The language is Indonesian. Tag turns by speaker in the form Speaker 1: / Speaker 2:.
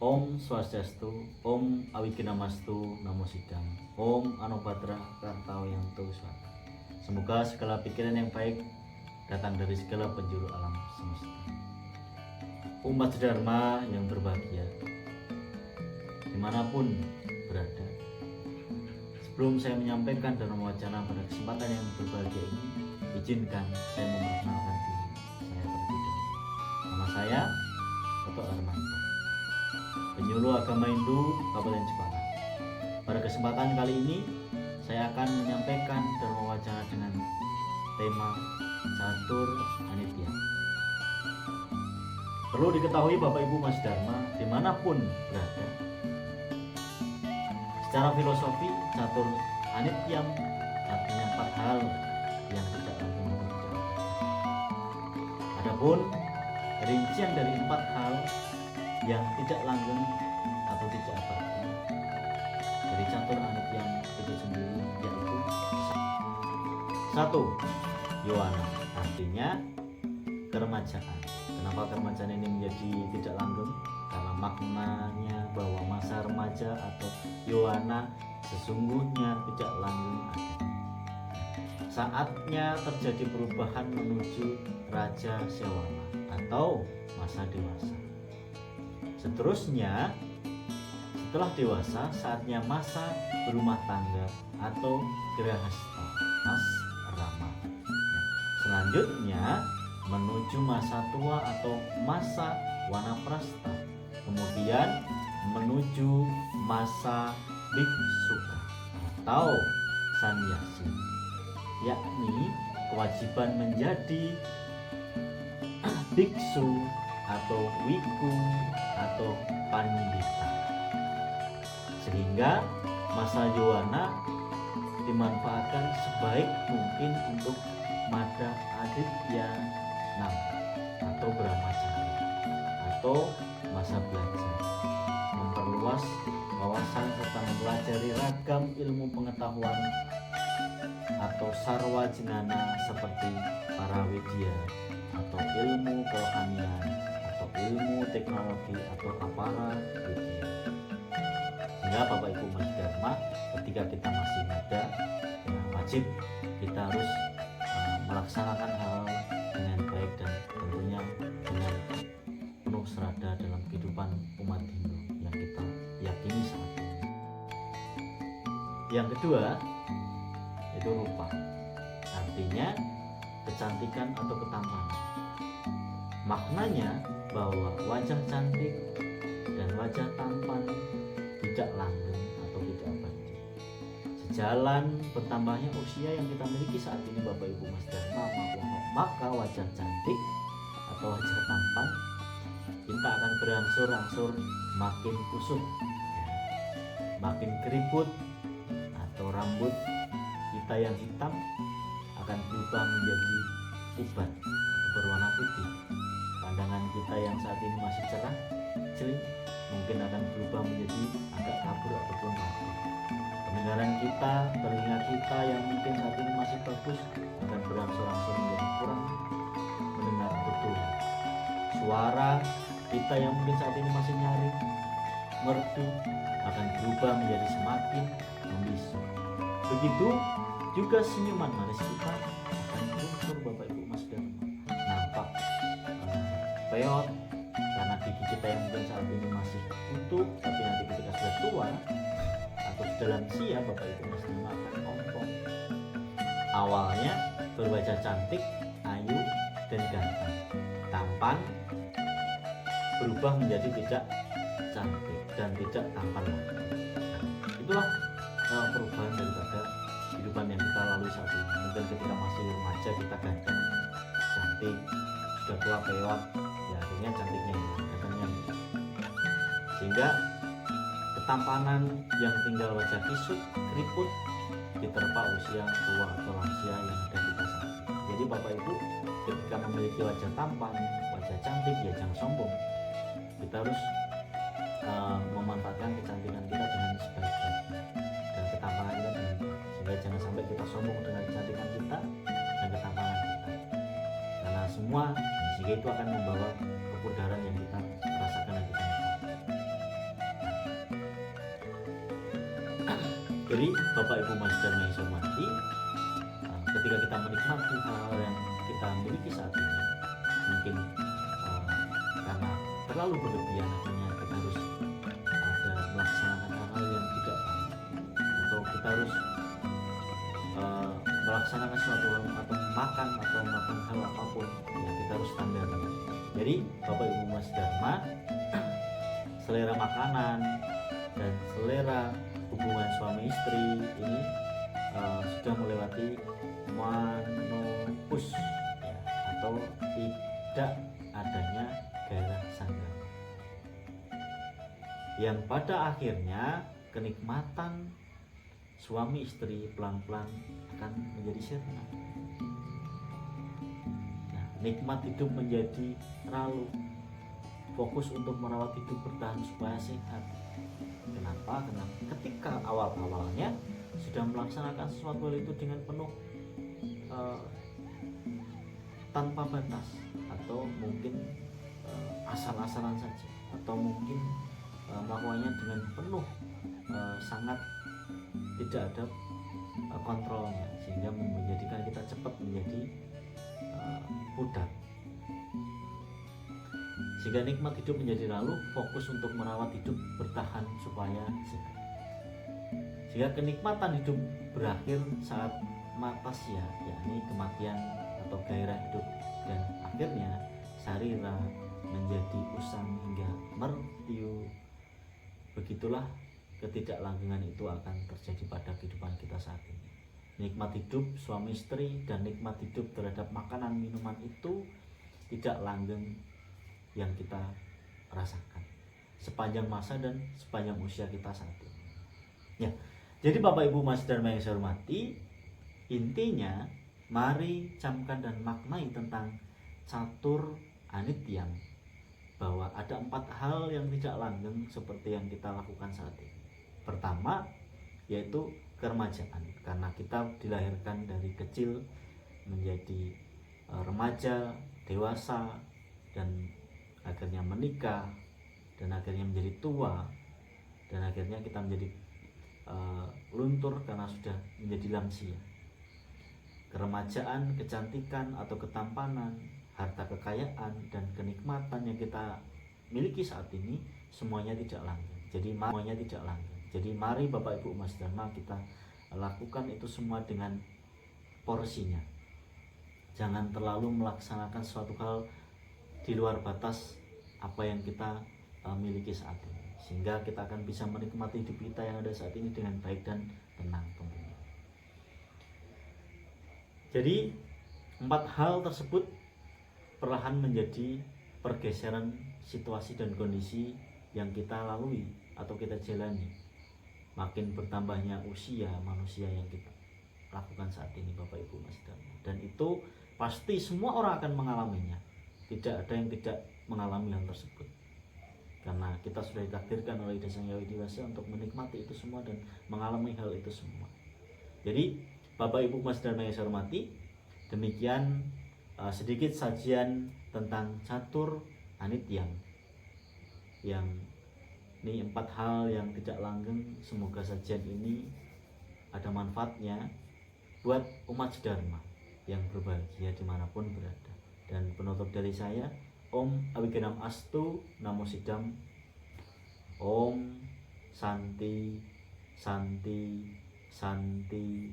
Speaker 1: Om Swastiastu, Om Awikinamastu, Namo Sidang, Om Anubhadra Kartawiyanto Swata. Semoga segala pikiran yang baik datang dari segala penjuru alam semesta. Umat Dharma yang berbahagia, dimanapun berada. Sebelum saya menyampaikan Dharma Wacana pada kesempatan yang berbahagia ini, izinkan saya memperkenalkan diri saya terlebih dahulu. Nama saya Toto Armanto, penyuluh agama Hindu Kabupaten Jepara. Pada kesempatan kali ini saya akan menyampaikan Dharma Wacana dengan tema Catur Anitya. Perlu diketahui Bapak Ibu Mas Dharma dimanapun berada, secara filosofi Catur Anityam artinya 4 hal yang tidak langgeng atau tidak abadi. Adapun rincian dari 4 hal yang tidak langgeng atau tidak abadi dari Catur Anityam itu sendiri yaitu 1. Yowana, artinya keremajaan. Kenapa keremajaan ini menjadi tidak langgeng? Karena maknanya bahwa masa remaja atau Yowana sesungguhnya tidak langgeng ada. Saatnya terjadi perubahan menuju Raja Sewala atau masa dewasa. Seterusnya, setelah dewasa, saatnya masa berumah tangga atau grahasta asrama. Selanjutnya menuju masa tua atau masa wanaprastha. Kemudian menuju masa biksuka atau sannyasi, yakni kewajiban menjadi biksu atau wiku atau pandita. Sehingga masa Yowana dimanfaatkan sebaik mungkin untuk Mada Aditya atau Brahmacari atau masa belajar, memperluas wawasan serta mempelajari ragam ilmu pengetahuan atau sarwa jenana seperti parawidya atau ilmu kerohanian atau ilmu teknologi atau apara widya. Sehingga Bapak Ibu Mas Dharma, ketika kita masih muda, ya wajib kita harus melaksanakan hal dengan baik dan tentunya dengan penuh serada dalam kehidupan umat Hindu yang kita yakini saat ini. Yang kedua itu rupa, artinya kecantikan atau ketampanan. Maknanya bahwa wajah cantik dan wajah tampan tidak langgeng atau tidak abadi. Sejalan bertambahnya usia yang kita miliki saat ini Bapak Ibu Mas Dharma, maka wajah cantik atau wajah tampan kita akan berangsur-angsur makin kusut, makin keriput, atau rambut kita yang hitam akan berubah menjadi ubat atau berwarna putih. Pandangan kita yang saat ini masih cerah celing mungkin akan berubah menjadi agak kabur ataupun mati. Pendengaran kita, telinga kita yang mungkin saat ini masih bagus akan berangsur-angsur menjadi kurang mendengar betul. Suara kita yang mungkin saat ini masih nyaring, merdu akan berubah menjadi semakin membisu. Begitu juga senyuman manis kita akan luntur Bapak Ibu Mas Dharma. Nampak peot karena gigi kita yang mungkin saat ini masih utuh, tapi nanti ketika sudah tua atau sudah lansia Bapak Ibu Mas Dharma akan ompong. Awalnya berwajah cantik, ayu dan ganteng, tampan berubah menjadi tidak cantik dan tidak tampan lagi. Itulah perubahan daripada kehidupan yang kita lalui saat ini. Mungkin ketika masih remaja kita ganteng, cantik, sudah tua peot, ya akhirnya cantiknya hilang, gantengnya hilang. Sehingga ketampanan yang tinggal wajah kisut, keriput diterpa usia tua atau lansia yang ada kita saat ini. Jadi Bapak Ibu, ketika memiliki wajah tampan, wajah cantik, ya jangan sombong. Kita harus memanfaatkan kecantikan kita dengan sebaik-baiknya dan ketampanan kita dengan baik. Sehingga jangan sampai kita sombong dengan kecantikan kita dan ketampanan kita, karena semua sehingga itu akan membawa kepudaran yang kita rasakan dan kita nikmati. Jadi Bapak Ibu Mas dan yang saya hormati, ketika kita menikmati hal yang kita miliki saat ini, mungkin karena terlalu berlebihan, akhirnya kita harus ada melaksanakan hal-hal yang tidak baik, atau kita harus melaksanakan suatu hal atau melakukan hal apapun, ya kita harus standarnya. Jadi Bapak Ibu Mas Dharma, selera makanan dan selera hubungan suami istri ini sudah melewati menopause, ya, atau tidak adanya gairah sangga, yang pada akhirnya kenikmatan suami istri pelan-pelan akan menjadi sirna. Nah, nikmat hidup menjadi raluh, fokus untuk merawat hidup bertahan supaya sehat. Kenapa? Karena ketika awal-awalnya sudah melaksanakan sesuatu hal itu dengan penuh tanpa batas, atau mungkin asal-asalan saja, atau mungkin melakukannya dengan penuh sangat tidak ada kontrolnya, sehingga menjadikan kita cepat menjadi budak. Sehingga nikmat hidup menjadi lalu, fokus untuk merawat hidup bertahan supaya sehat. Sehingga kenikmatan hidup berakhir saat mata sia, yakni kematian atau gairah hidup, dan akhirnya sarira menjadi usang hingga mertiu. Begitulah ketidaklanggengan itu akan terjadi pada kehidupan kita saat ini. Nikmat hidup suami istri dan nikmat hidup terhadap makanan minuman itu tidak langgeng yang kita rasakan sepanjang masa dan sepanjang usia kita saat ini. Ya, jadi Bapak Ibu Mas Dharma yang saya hormati, intinya mari camkan dan maknai tentang catur anityam, bahwa ada 4 hal yang tidak langgeng seperti yang kita lakukan saat ini. Pertama, yaitu keremajaan, karena kita dilahirkan dari kecil menjadi remaja, dewasa, dan akhirnya menikah, dan akhirnya menjadi tua, dan akhirnya kita menjadi luntur karena sudah menjadi lansia. Keremajaan, kecantikan atau ketampanan, harta kekayaan, dan kenikmatan yang kita miliki saat ini semuanya tidak langgeng. Jadi mari Bapak Ibu Mas Dharma kita lakukan itu semua dengan porsinya. Jangan terlalu melaksanakan suatu hal di luar batas apa yang kita miliki saat ini, sehingga kita akan bisa menikmati hidup kita yang ada saat ini dengan baik dan tenang tentunya. Jadi 4 hal tersebut perlahan menjadi pergeseran situasi dan kondisi yang kita lalui atau kita jalani. Makin bertambahnya usia manusia yang kita lakukan saat ini Bapak Ibu Mas Dharma, dan itu pasti semua orang akan mengalaminya. Tidak ada yang tidak mengalami hal tersebut, karena kita sudah ditakdirkan oleh Ida Sang Hyang Widi Wasa untuk menikmati itu semua dan mengalami hal itu semua. Jadi Bapak Ibu Mas Dharma yang saya hormati, demikian sedikit sajian tentang catur anityam, yang ini 4 hal yang tidak langgeng. Semoga sajian ini ada manfaatnya buat umat Dharma yang berbahagia dimanapun berada. Dan penutup dari saya, Om Awiganam Astu Namo Sidam, Om Santi Santi Santi